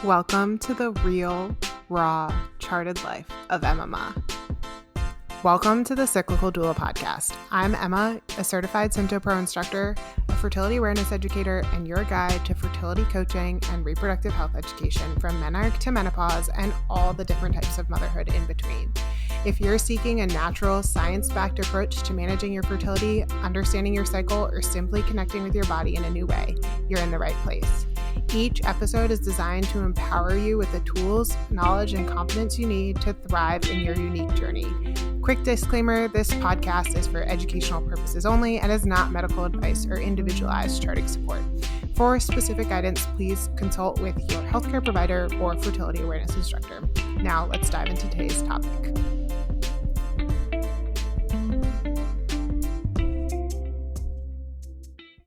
Welcome to the real, raw, charted life of Emmamma. Welcome to the Cyclical Doula Podcast. I'm Emma, a certified Sympto-Pro instructor, a fertility awareness educator, and your guide to fertility coaching and reproductive health education from menarche to menopause and all the different types of motherhood in between. If you're seeking a natural, science-backed approach to managing your fertility, understanding your cycle, or simply connecting with your body in a new way, you're in the right place. Each episode is designed to empower you with the tools, knowledge, and confidence you need to thrive in your unique journey. Quick disclaimer, this podcast is for educational purposes only and is not medical advice or individualized charting support. For specific guidance, please consult with your healthcare provider or fertility awareness instructor. Now let's dive into today's topic.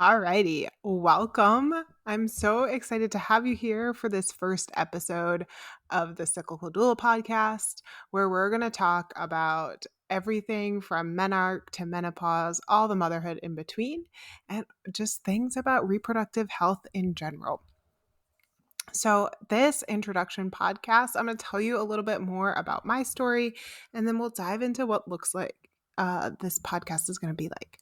Alrighty, welcome. I'm so excited to have you here for this first episode of the Cyclical Doula Podcast, where we're going to talk about everything from menarche to menopause, all the motherhood in between, and just things about reproductive health in general. So this introduction podcast, I'm going to tell you a little bit more about my story, and then we'll dive into what looks like this podcast is going to be like.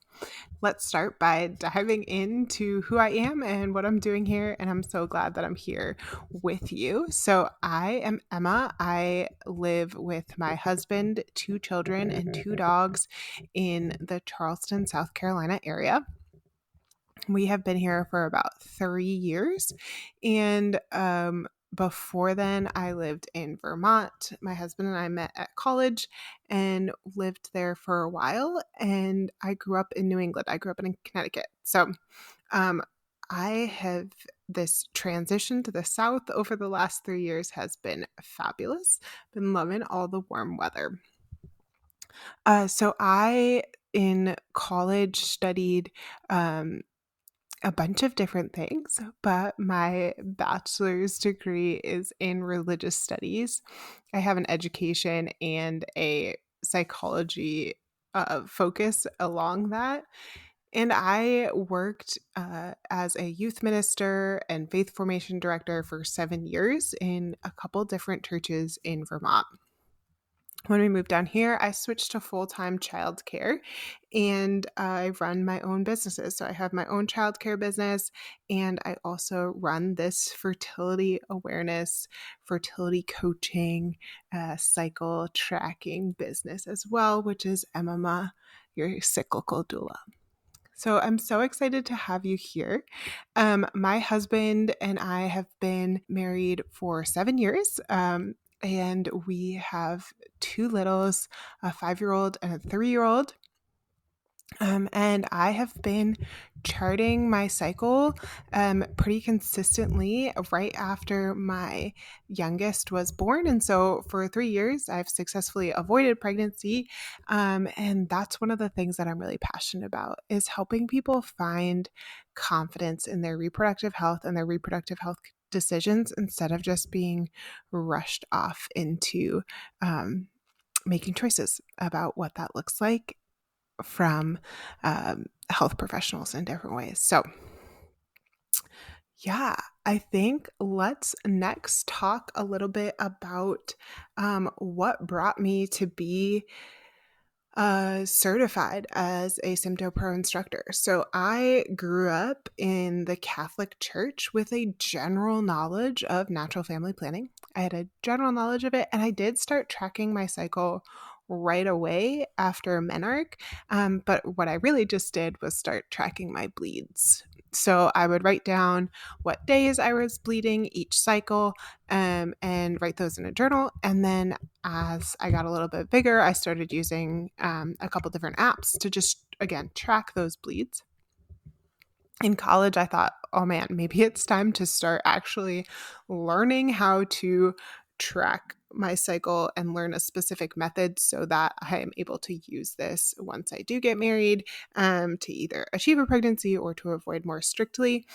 Let's start by diving into who I am and what I'm doing here, and I'm so glad that I'm here with you. So I am Emma. I live with my husband, 2 children, and 2 dogs in the Charleston, South Carolina area. We have been here for about 3 years, and before then, I lived in Vermont. My husband and I met at college and lived there for a while, and I grew up in New England. I grew up in Connecticut. So this transition to the South over the last 3 years has been fabulous. Been loving all the warm weather. So I, in college, studied a bunch of different things, but my bachelor's degree is in religious studies. I have an education and a psychology focus along that. And I worked as a youth minister and faith formation director for 7 years in a couple different churches in Vermont. When we moved down here, I switched to full-time childcare, and I run my own businesses. So I have my own childcare business, and I also run this fertility awareness, fertility coaching, cycle tracking business as well, which is Emmamma, your cyclical doula. So I'm so excited to have you here. My husband and I have been married for 7 years. And we have 2 littles, a 5-year-old and a 3-year-old. And I have been charting my cycle pretty consistently right after my youngest was born. And so for 3 years, I've successfully avoided pregnancy. And that's one of the things that I'm really passionate about, is helping people find confidence in their reproductive health and their reproductive health decisions instead of just being rushed off into making choices about what that looks like from health professionals in different ways. So yeah, I think let's next talk a little bit about what brought me to be certified as a Sympto-Pro instructor. So I grew up in the Catholic Church with a general knowledge of natural family planning. I had a general knowledge of it, and I did start tracking my cycle right away after menarche. But what I really just did was start tracking my bleeds. So I would write down what days I was bleeding each cycle and write those in a journal. And then as I got a little bit bigger, I started using a couple different apps to just, again, track those bleeds. In college, I thought, oh man, maybe it's time to start actually learning how to track my cycle and learn a specific method so that I am able to use this once I do get married to either achieve a pregnancy or to avoid more strictly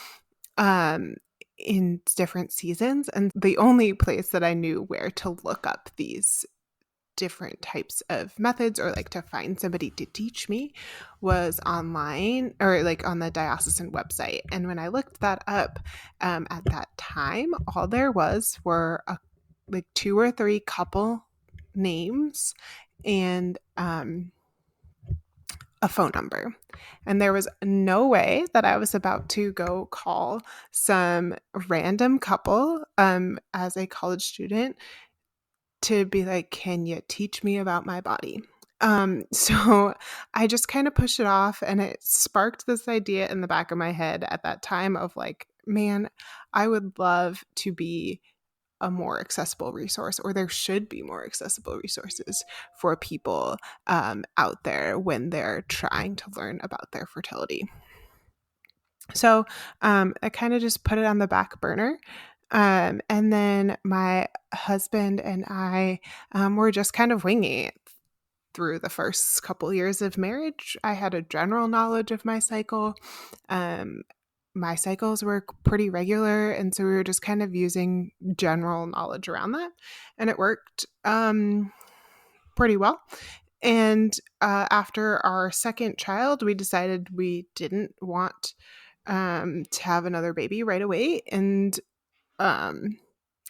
in different seasons. And the only place that I knew where to look up these different types of methods or like to find somebody to teach me was online or like on the diocesan website. And when I looked that up at that time, all there were like 2 or 3 couple names and a phone number. And there was no way that I was about to go call some random couple as a college student to be like, can you teach me about my body? So I just kind of pushed it off, and it sparked this idea in the back of my head at that time of like, man, I would love to be a more accessible resource, or there should be more accessible resources for people out there when they're trying to learn about their fertility. So I kind of just put it on the back burner. And then my husband and I were just kind of winging it through the first couple years of marriage. I had a general knowledge of my cycle. My cycles were pretty regular, and so we were just kind of using general knowledge around that, and it worked pretty well. And after our second child, we decided we didn't want to have another baby right away, and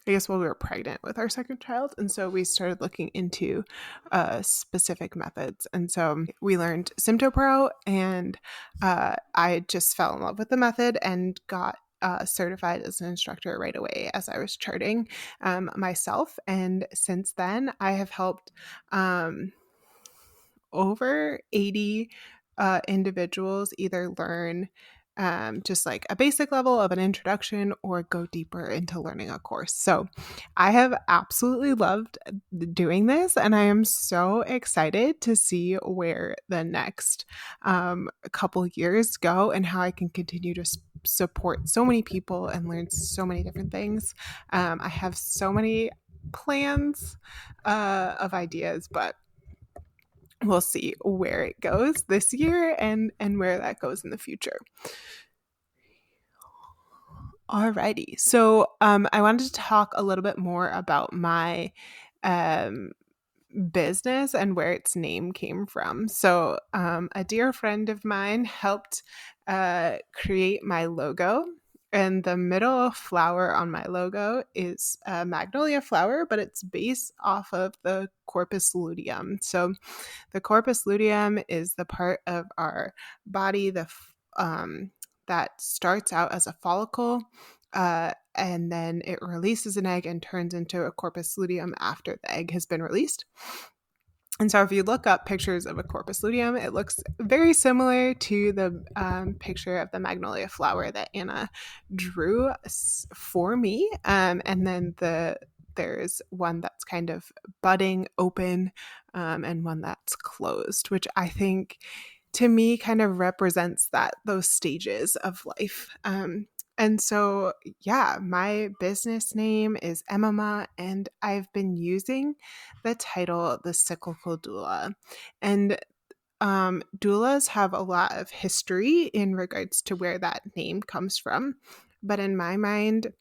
I guess while we were pregnant with our second child. And so we started looking into specific methods. And so we learned SymptoPro, and I just fell in love with the method and got certified as an instructor right away as I was charting myself. And since then, I have helped over 80 individuals either learn just like a basic level of an introduction or go deeper into learning a course. So I have absolutely loved doing this, and I am so excited to see where the next couple years go and how I can continue to support so many people and learn so many different things. I have so many plans of ideas, but we'll see where it goes this year and where that goes in the future. Alrighty. So I wanted to talk a little bit more about my business and where its name came from. So a dear friend of mine helped create my logo. And the middle flower on my logo is a magnolia flower, but it's based off of the corpus luteum. So the corpus luteum is the part of our body that starts out as a follicle, and then it releases an egg and turns into a corpus luteum after the egg has been released. And so if you look up pictures of a corpus luteum, it looks very similar to the picture of the magnolia flower that Anna drew for me. And then there's one that's kind of budding open and one that's closed, which I think to me kind of represents those stages of life. And so, yeah, my business name is Emmamma, and I've been using the title The Cyclical Doula. And doulas have a lot of history in regards to where that name comes from. But in my mind,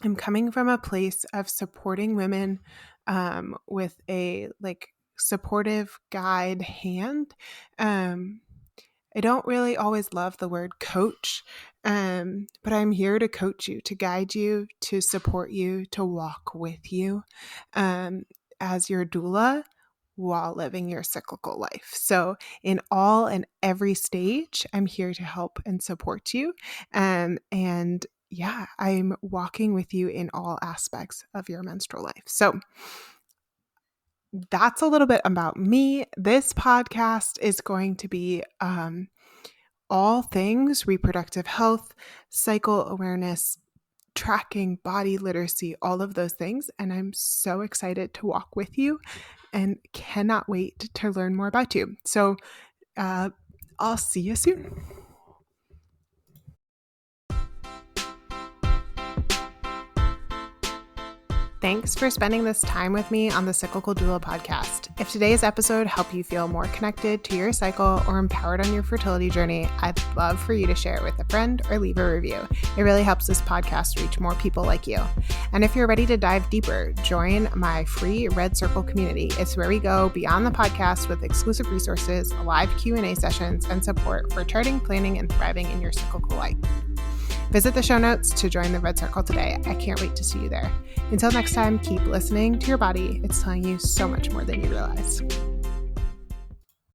I'm coming from a place of supporting women with a supportive guide hand. I don't really always love the word coach, but I'm here to coach you, to guide you, to support you, to walk with you as your doula while living your cyclical life. So in all and every stage, I'm here to help and support you. And yeah, I'm walking with you in all aspects of your menstrual life. So that's a little bit about me. This podcast is going to be all things reproductive health, cycle awareness, tracking, body literacy, all of those things. And I'm so excited to walk with you and cannot wait to learn more about you. So I'll see you soon. Thanks for spending this time with me on the Cyclical Doula Podcast. If today's episode helped you feel more connected to your cycle or empowered on your fertility journey, I'd love for you to share it with a friend or leave a review. It really helps this podcast reach more people like you. And if you're ready to dive deeper, join my free Red Circle community. It's where we go beyond the podcast with exclusive resources, live Q&A sessions, and support for charting, planning, and thriving in your cyclical life. Visit the show notes to join the Red Circle today. I can't wait to see you there. Until next time, keep listening to your body. It's telling you so much more than you realize.